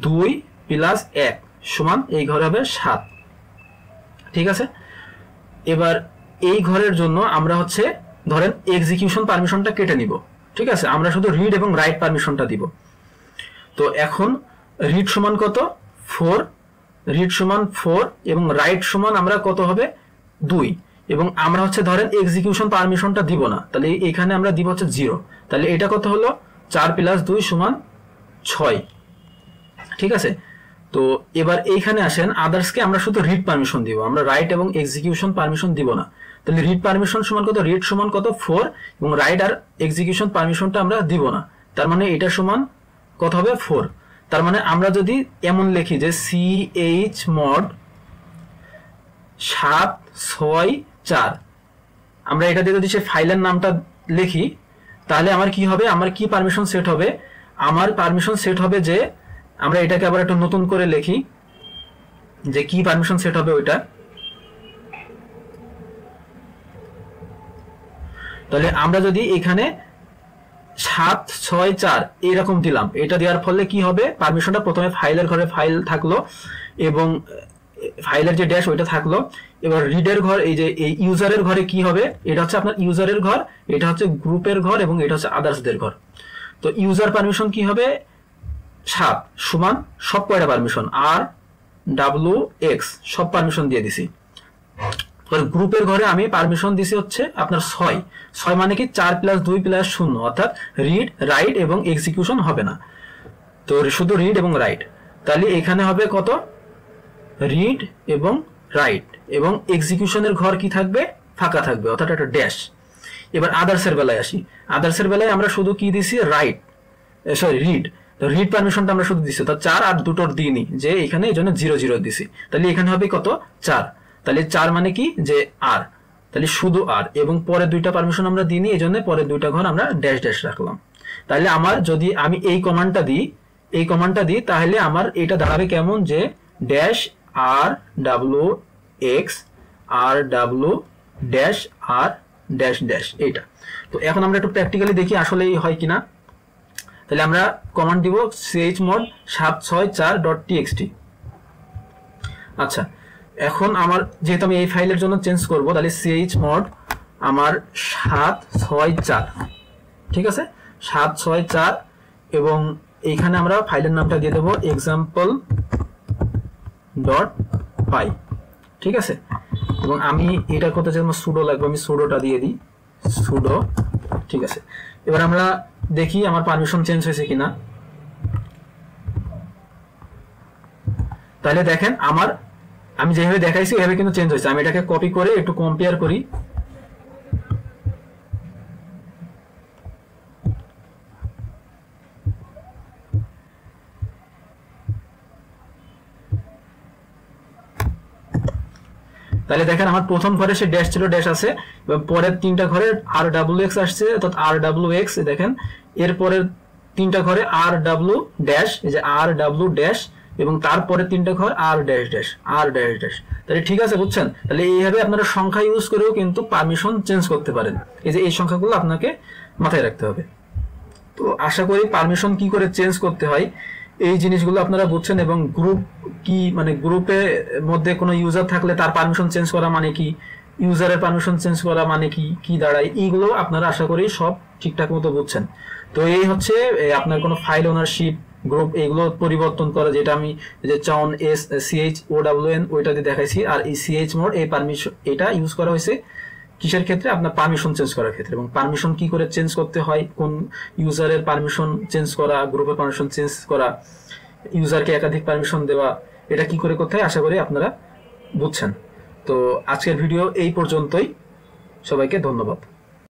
2 প্লাস 1 সমান এই ঘরে হবে 7। ঠিক আছে, এবার এই ঘরের জন্য আমরা হচ্ছে ধরেন এক্সিকিউশন পারমিশনটা কেটে নিব। ঠিক আছে, আমরা শুধু রিড এবং রাইট পারমিশনটা দিব। তো এখন রিড সমান কত 4, রিড সমান 4 এবং রাইট সমান আমরা কত হবে 2, এবং আমরা হচ্ছে ধরেন এক্সিকিউশন পারমিশনটা দিব না, তাহলে এখানে আমরা দিব হচ্ছে 0। তাহলে এটা কত হলো 4 প্লাস 2 সমান 6। ঠিক আছে, তো এবার এইখানে আসেন আদার্সকে আমরা শুধু রিড পারমিশন দিব, আমরা রাইট এবং এক্সিকিউশন পারমিশন দিব না। তাহলে রিড পারমিশন সমান কত, রিড সমান কত 4 এবং রাইট আর এক্সিকিউশন পারমিশনটা আমরা দিব না, তার মানে এটা সমান কত হবে 4। তার মানে আমরা যদি এমন লিখি যে chmod 764, আমরা এটা দিয়ে যদি সে ফাইলের নামটা লিখি, তাহলে আমার কি হবে, আমার কি পারমিশন সেট হবে, আমার পারমিশন সেট হবে যে আমরা এটাকে আবার একটু নতুন করে লিখি যে কি পারমিশন সেট হবে ওইটা। তাহলে আমরা যদি এখানে 764 এরকম দিলাম, এটা দেওয়ার ফলে কি হবে, পারমিশনটা প্রথমে ফাইলের ঘরে ফাইল থাকলো এবং ফাইলের যে ড্যাশ ওইটা থাকলো। এবার রিডের ঘর, এই যে এই ইউজারের ঘরে কি হবে, এটা হচ্ছে আপনার ইউজারের ঘর, এটা হচ্ছে গ্রুপের ঘর এবং এটা হচ্ছে আদার্সদের ঘর। তো ইউজার পারমিশন কি হবে 7 সমান সব কয়টা পারমিশন আর ডাব্লিউ এক্স সব পারমিশন দিয়ে দিছি। গ্রুপের ঘরে আমি পারমিশন দিছি হচ্ছে আপনার 6 মানে কি 4 প্লাস 2 প্লাস 0, অর্থাৎ রিড রাইট এবং এক্সিকিউশন হবে না, তো শুধু রিড এবং রাইট। তাহলে এখানে হবে কত, রিড এবং রাইট এবং এক্সিকিউশনের ঘর কি থাকবে, ফাঁকা থাকবে, অর্থাৎ একটা ড্যাশ। এবার আদার্সের বেলায় আসি, আদার্সের বেলায় আমরা শুধু কি দিছি, রাইট সরি রিড, তো রিড পারমিশনটা আমরা শুধু দিছি, তো 4 আর দুটোর দিইনি যে এখানে, এই জন্য 0 0 দিছি। তাহলে এখানে হবে কত 4, তাহলে 4 মানে কি যে আর, তাহলে শুধু আর, এবং পরে দুইটা পারমিশন আমরা দিইনি, এই জন্য পরে দুইটা ঘর আমরা ড্যাশ ড্যাশ রাখলাম। তাহলে আমার যদি আমি এই কমান্ডটা দিই, তাহলে আমার এটা দাঁড়াবে কেমন, যে ড্যাশ আর ডাব্লিউ এক্স আর ডাব্লিউ ড্যাশ আর ড্যাশ ড্যাশ এইটা। তো এখন আমরা একটু প্র্যাকটিক্যালি দেখি আসলেই হয় কিনা। তাহলে আমরা কমান্ড দিব chmod 764.txt। আচ্ছা, এখন আমার যেহেতু আমি এই ফাইলের জন্য চেঞ্জ করব, তাহলে chmod আমার 764, ঠিক আছে 764, এবং এইখানে আমরা ফাইলের নামটা দিয়ে দেবো example ডট পাই, ঠিক আছে। এবং আমি এটা করতে চাই আমার সুডো লাগবে, আমি সুডোটা দিয়ে দিই, সুডো, ঠিক আছে। এবার আমরা দেখি আমার পারমিশন চেঞ্জ হয়েছে কিনা। তাহলে দেখেন আমি যেভাবে দেখাইছি এভাবে কিন্তু চেঞ্জ হয়েছে। আমি এটাকে কপি করে একটু কম্পেয়ার করি। তাহলে দেখেন আমার প্রথম ঘরে সে ড্যাশ ছিল, ড্যাশ আছে, এবং পরের তিনটা ঘরে আর ডাব্লিউ এক্স আসছে, অর্থাৎ আর ডাব্লিউ এক্স। দেখেন এরপরের তিনটা ঘরে আর ডাব্লিউ ড্যাশ, এই যে আর ডাব্লিউ ড্যাশ, এবং তারপরে তিনটা ঘর আর ড্যাশ ড্যাশ, আর ড্যাশ ড্যাশ। তাহলে ঠিক আছে, বুঝছেন? তাহলে এইভাবে আপনারা সংখ্যা ইউজ করেও কিন্তু পারমিশন চেঞ্জ করতে পারেন। এই যে এই সংখ্যাগুলো আপনাকে মাথায় রাখতে হবে। তো আশা করি পারমিশন কি করে চেঞ্জ করতে হয় এই জিনিসগুলো আপনারা বুঝছেন, এবং গ্রুপ কি, মানে গ্রুপের মধ্যে কোনো ইউজার থাকলে তার পারমিশন চেঞ্জ করা মানে কি, ইউজারের পারমিশন চেঞ্জ করা মানে কি কি দাঁড়ায়, এইগুলো আপনারা আশা করি সব ঠিকঠাক মতো বুঝছেন। তো এই হচ্ছে আপনার কোনো ফাইল ওনারশিপ, গ্রুপ, এগুলো পরিবর্তন করা, যেটা আমি যে চাউন SCHOWN ওইটা দিয়ে দেখাইছি। আর এই CH মোড, এই পারমিশন, এটা ইউজ করা হয়েছে কিসের ক্ষেত্রে? আপনার পারমিশন চেঞ্জ করার ক্ষেত্রে। এবং পারমিশন কি করে চেঞ্জ করতে হয়, কোন ইউজারের পারমিশন চেঞ্জ করা, গ্রুপের পারমিশন চেঞ্জ করা, ইউজারকে একাধিক পারমিশন দেওয়া, এটা কি করে করতে হয় আশা করি আপনারা বুঝছেন। তো আজকের ভিডিও এই পর্যন্তই, সবাইকে ধন্যবাদ।